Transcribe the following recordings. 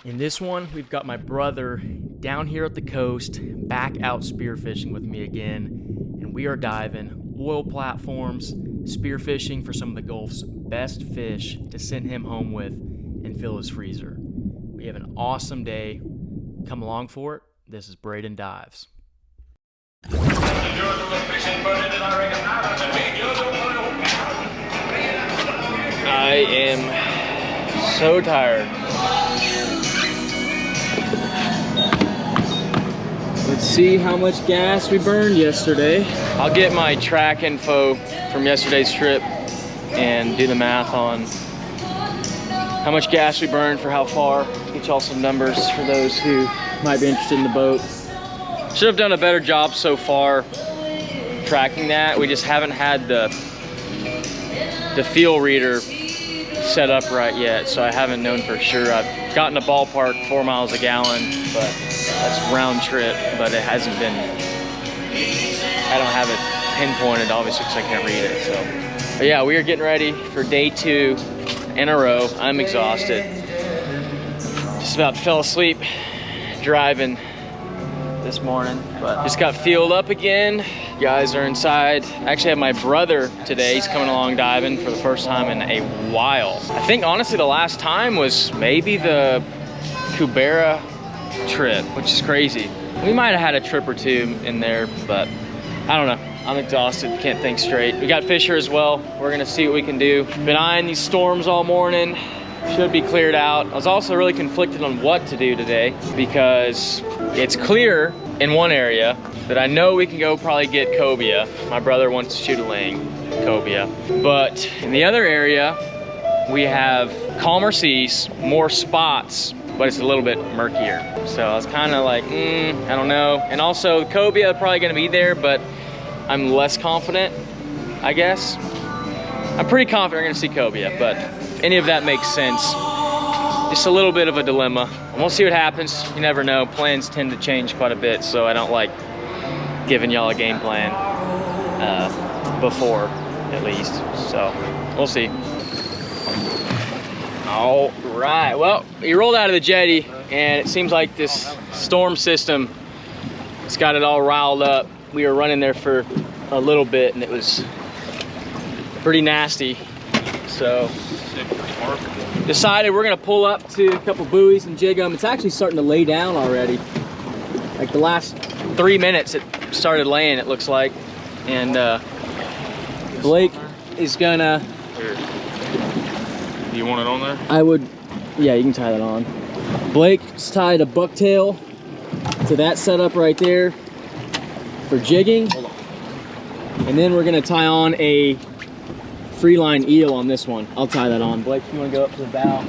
In this one, we've got my brother down here at the coast, back out spearfishing with me again, and we are diving oil platforms, spearfishing for some of the Gulf's best fish to send him home with and fill his freezer. We have an awesome day. Come along for it. This is Braden Dives. I am so tired. Let's see how much gas we burned yesterday. I'll get my track info from yesterday's trip and do the math on how much gas we burned for how far. Get y'all some numbers for those who might be interested in the boat. Should have done a better job so far tracking that. We just haven't had the fuel reader set up right yet, so I haven't known for sure. I've gotten a ballpark 4 miles a gallon, but that's round trip, but it hasn't been, I don't have it pinpointed obviously because I can't read it. So, but yeah, we are getting ready for day 2 in a row. I'm exhausted. Just about fell asleep driving this morning, but just got fueled up again. Guys are inside. I actually have my brother today. He's coming along diving for the first time in a while. I think honestly the last time was maybe the Cobia trip, which is crazy. We might have had a trip or two in there, but I don't know. I'm exhausted, can't think straight. We got Fisher as well. We're gonna see what we can do. Been eyeing these storms all morning. Should be cleared out. I was also really conflicted on what to do today because it's clear in one area that I know we can go probably get cobia. My brother wants to shoot a laying cobia. But in the other area, we have calmer seas, more spots, but it's a little bit murkier. So I was kind of like, I don't know. And also cobia are probably gonna be there, but I'm less confident, I guess. I'm pretty confident we're gonna see cobia, but if any of that makes sense, just a little bit of a dilemma. And we'll see what happens. You never know. Plans tend to change quite a bit, so I don't like giving y'all a game plan before, at least. So we'll see. All right, well, we rolled out of the jetty and it seems like this storm system has got it all riled up. We were running there for a little bit and it was pretty nasty. So decided we're gonna pull up to a couple buoys and jig them. It's actually starting to lay down already. Like the last 3 minutes it started laying, it looks like. And Blake is gonna... Here. You want it on there? I would, yeah, you can tie that on. Blake's tied a bucktail to that setup right there for jigging. Hold on. And then we're gonna tie on a free line eel on this one. I'll tie that on. Blake, you wanna go up to the bow?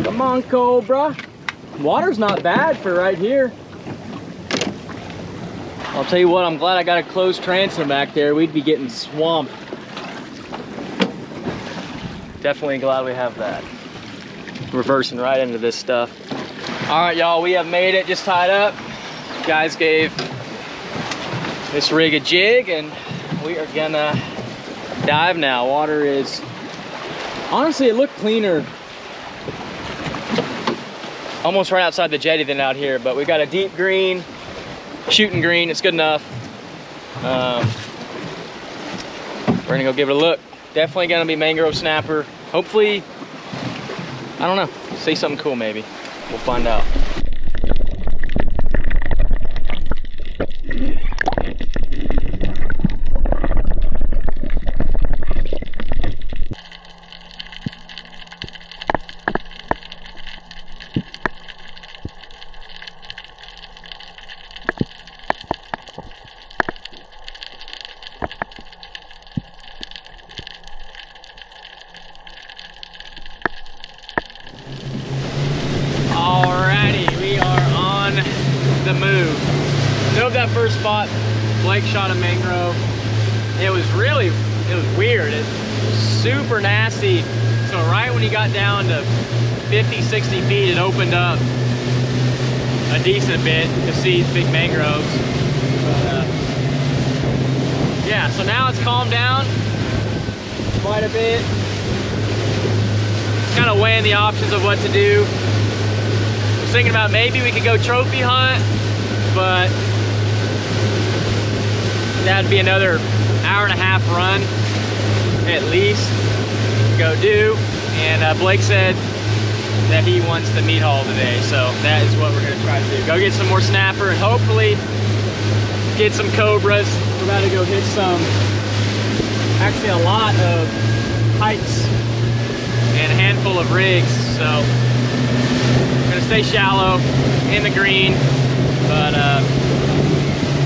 Come on, Cobra. Water's not bad for right here. I'll tell you what, I'm glad I got a closed transom back there. We'd be getting swamped. Definitely glad we have that. Reversing right into this stuff. All right, y'all, we have made it, just tied up. Guys gave this rig a jig and we are gonna dive now. Water is, honestly, it looked cleaner almost right outside the jetty than out here, but we got a deep green, shooting green, it's good enough. We're gonna go give it a look. Definitely gonna be mangrove snapper. Hopefully, I don't know, see something cool maybe. We'll find out. The move. Dove that first spot, Blake shot a mangrove. It was weird. It was super nasty. So right when he got down to 50, 60 feet, it opened up a decent bit to see big mangroves. But, yeah, so now it's calmed down. quite a bit. Kind of weighing the options of what to do. I was thinking about maybe we could go trophy hunt, but that'd be another hour-and-a-half run at least to go do. And Blake said that he wants the meat haul today, so that is what we're gonna try to do. Go get some more snapper and hopefully get some cobras. We're about to go hit some, actually a lot of pikes and a handful of rigs. So I'm gonna stay shallow in the green, but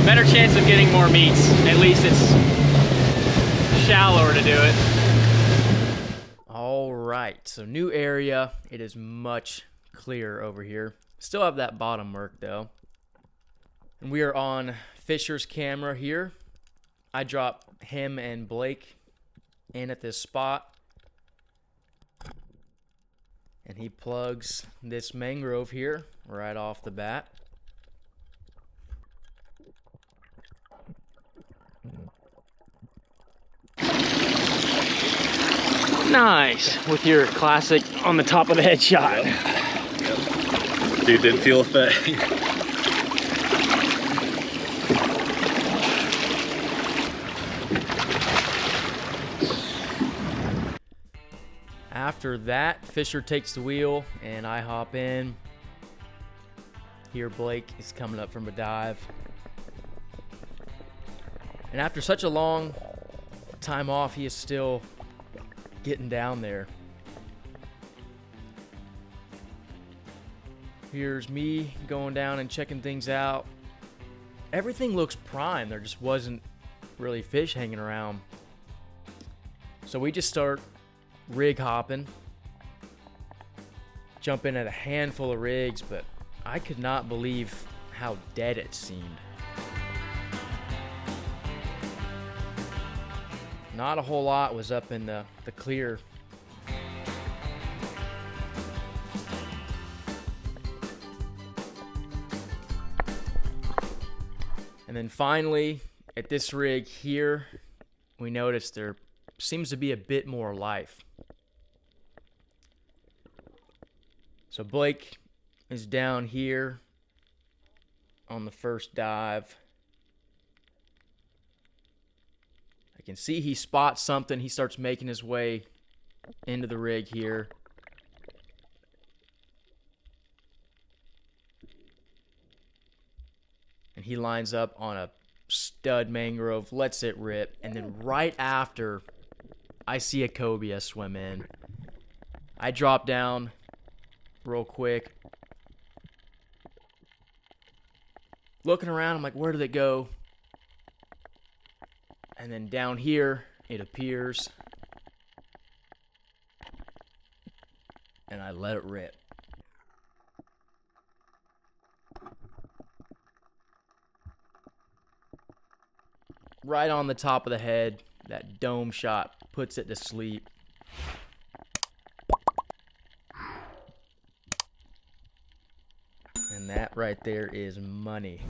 better chance of getting more meats. At least it's shallower to do it. All right, so new area. It is much clearer over here. Still have that bottom murk though. And we are on Fisher's camera here. I dropped him and Blake in at this spot. And he plugs this mangrove here right off the bat. Nice, with your classic on the top of the head shot. Yep. Dude didn't feel a thing. After that, Fisher takes the wheel and I hop in. Here Blake is coming up from a dive. And after such a long time off, he is still getting down there. Here's me going down and checking things out. Everything looks prime. There just wasn't really fish hanging around. So we just start rig hopping. Jump in at a handful of rigs, but I could not believe how dead it seemed. Not a whole lot was up in the clear. And then finally, at this rig here, we noticed there seems to be a bit more life. So Blake is down here on the first dive. I can see he spots something. He starts making his way into the rig here. And he lines up on a stud mangrove, lets it rip, and then right after, I see a cobia swim in. I drop down real quick. Looking around, I'm like, where did it go? And then down here, it appears. And I let it rip. Right on the top of the head, that dome shot puts it to sleep. And that right there is money.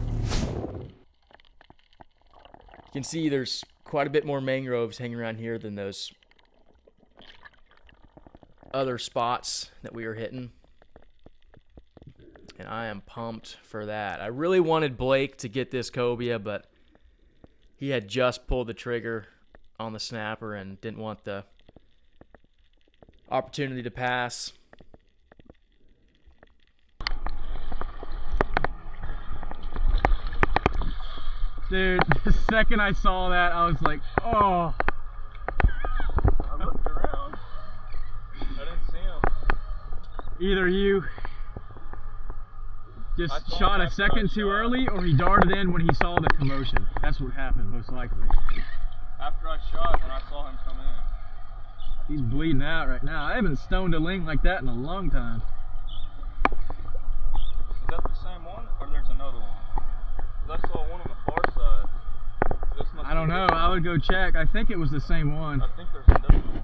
You can see there's quite a bit more mangroves hanging around here than those other spots that we were hitting. And I am pumped for that. I really wanted Blake to get this cobia, but he had just pulled the trigger on the snapper and didn't want the opportunity to pass. Dude, the second I saw that, I was like, oh. I looked around. I didn't see him. Either you just shot a second too early, or he darted in when he saw the commotion. That's what happened, most likely. After I shot, and I saw him come in. He's bleeding out right now. I haven't stoned a ling like that in a long time. Is that the same one, or there's another one? I saw one on the far side. I don't know. I would go check. I think it was the same one. I think there's another one.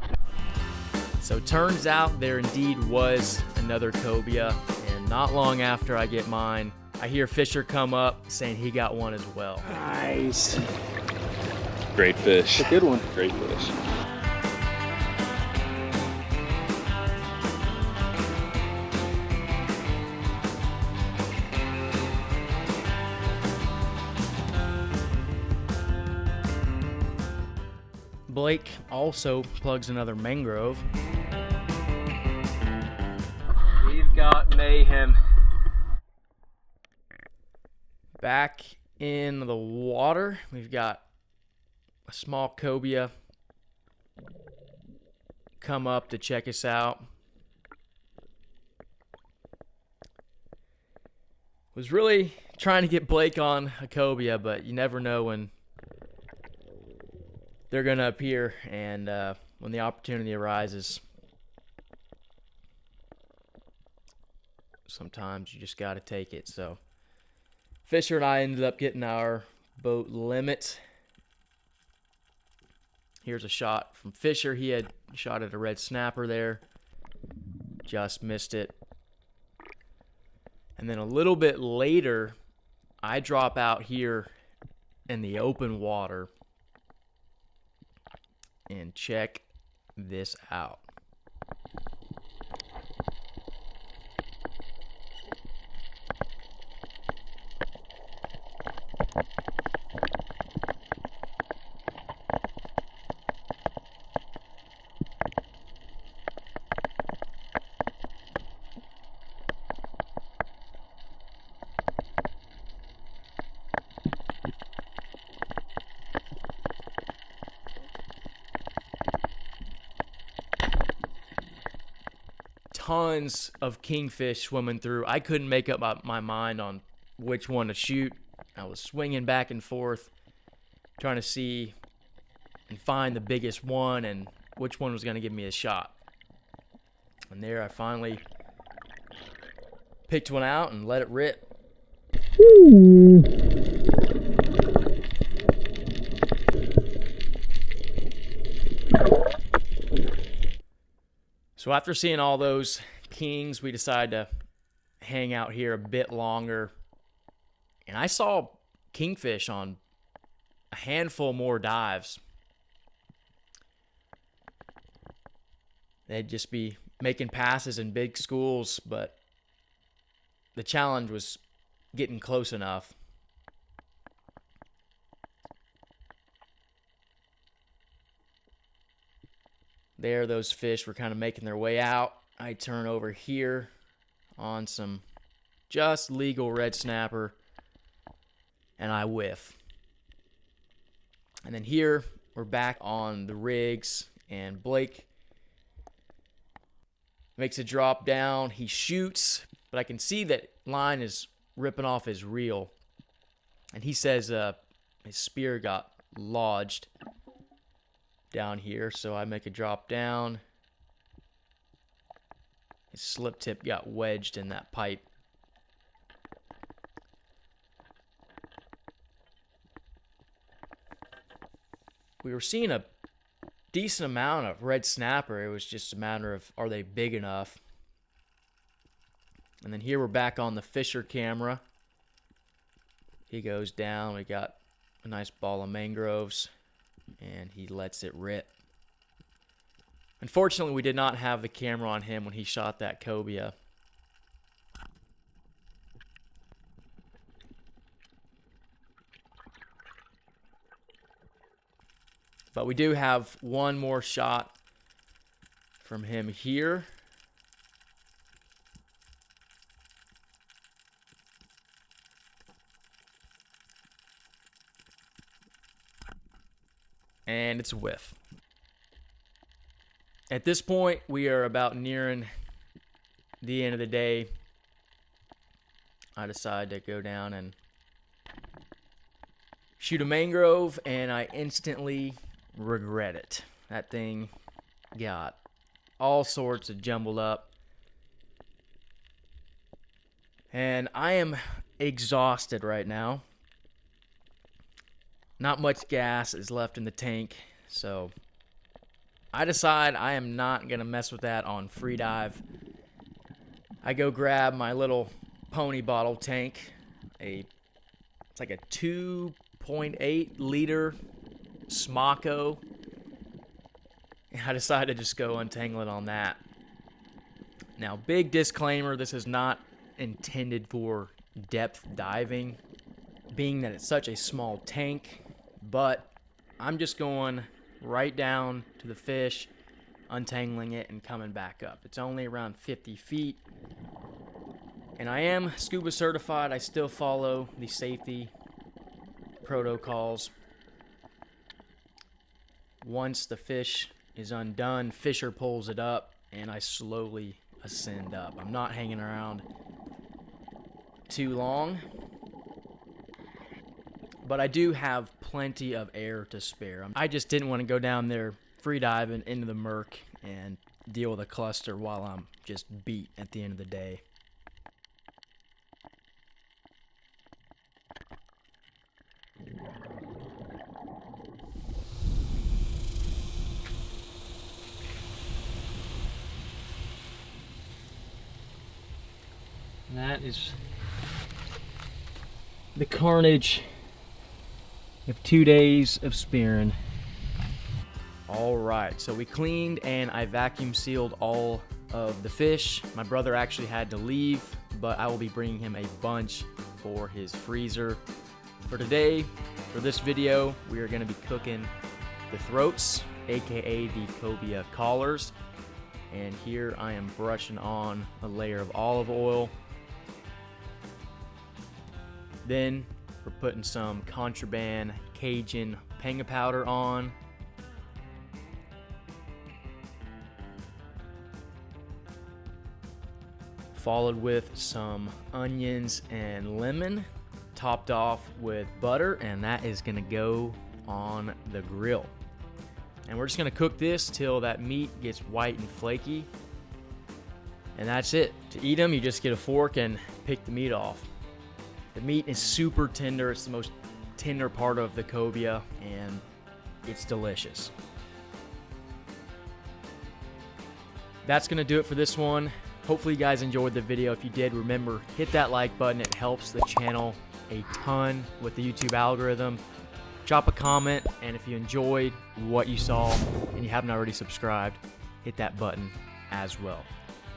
So turns out there indeed was another cobia, and not long after I get mine, I hear Fisher come up saying he got one as well. Nice. Great fish. It's a good one. Great fish. Blake also plugs another mangrove. We've got mayhem. Back in the water, we've got a small cobia come up to check us out. Was really trying to get Blake on a cobia, but you never know when they're going to appear and when the opportunity arises. Sometimes you just got to take it. So Fisher and I ended up getting our boat limit. Here's a shot from Fisher. He had shot at a red snapper there. Just missed it. And then a little bit later, I drop out here in the open water and check this out. Tons of kingfish swimming through. I couldn't make up my mind on which one to shoot. I was swinging back and forth, trying to see and find the biggest one and which one was going to give me a shot. And there I finally picked one out and let it rip. So after seeing all those kings, we decided to hang out here a bit longer. And I saw kingfish on a handful more dives. They'd just be making passes in big schools, but the challenge was getting close enough. There, those fish were kind of making their way out. I turn over here on some just legal red snapper, and I whiff. And then here, we're back on the rigs, and Blake makes a drop down. He shoots, but I can see that line is ripping off his reel. And he says his spear got lodged down here, so I make a drop down. His slip tip got wedged in that pipe. We were seeing a decent amount of red snapper. It was just a matter of, are they big enough? And then here we're back on the Fisher camera. He goes down. We got a nice ball of mangroves, and he lets it rip. Unfortunately, we did not have the camera on him when he shot that cobia. But we do have one more shot from him here. And it's a whiff. At this point, we are about nearing the end of the day. I decide to go down and shoot a mangrove, and I instantly regret it. That thing got all sorts of jumbled up. And I am exhausted right now. Not much gas is left in the tank, so I decide I am not going to mess with that on free dive. I go grab my little pony bottle tank. It's like a 2.8 liter Smocko. And I decided to just go untangle it on that. Now, big disclaimer, this is not intended for depth diving, being that it's such a small tank, but I'm just going right down to the fish, untangling it and coming back up. It's only around 50 feet. And I am scuba certified. I still follow the safety protocols. Once the fish is undone, Fisher pulls it up and I slowly ascend up. I'm not hanging around too long, but I do have plenty of air to spare. I just didn't want to go down there free diving into the murk and deal with a cluster while I'm just beat at the end of the day. That is the carnage of 2 days of spearing. All right, so we cleaned and I vacuum sealed all of the fish. My brother actually had to leave, but I will be bringing him a bunch for his freezer. For today, for this video, we are gonna be cooking the throats, AKA the cobia collars. And here I am brushing on a layer of olive oil. Then we're putting some contraband Cajun PANGA powder on. Followed with some onions and lemon, topped off with butter, and that is gonna go on the grill. And we're just gonna cook this till that meat gets white and flaky. And that's it. To eat them, you just get a fork and pick the meat off. The meat is super tender. It's the most tender part of the cobia, and it's delicious. That's gonna do it for this one. Hopefully you guys enjoyed the video. If you did, remember, hit that like button. It helps the channel a ton with the YouTube algorithm. Drop a comment, and if you enjoyed what you saw and you haven't already subscribed, hit that button as well.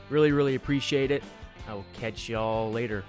Really, really appreciate it. I will catch y'all later.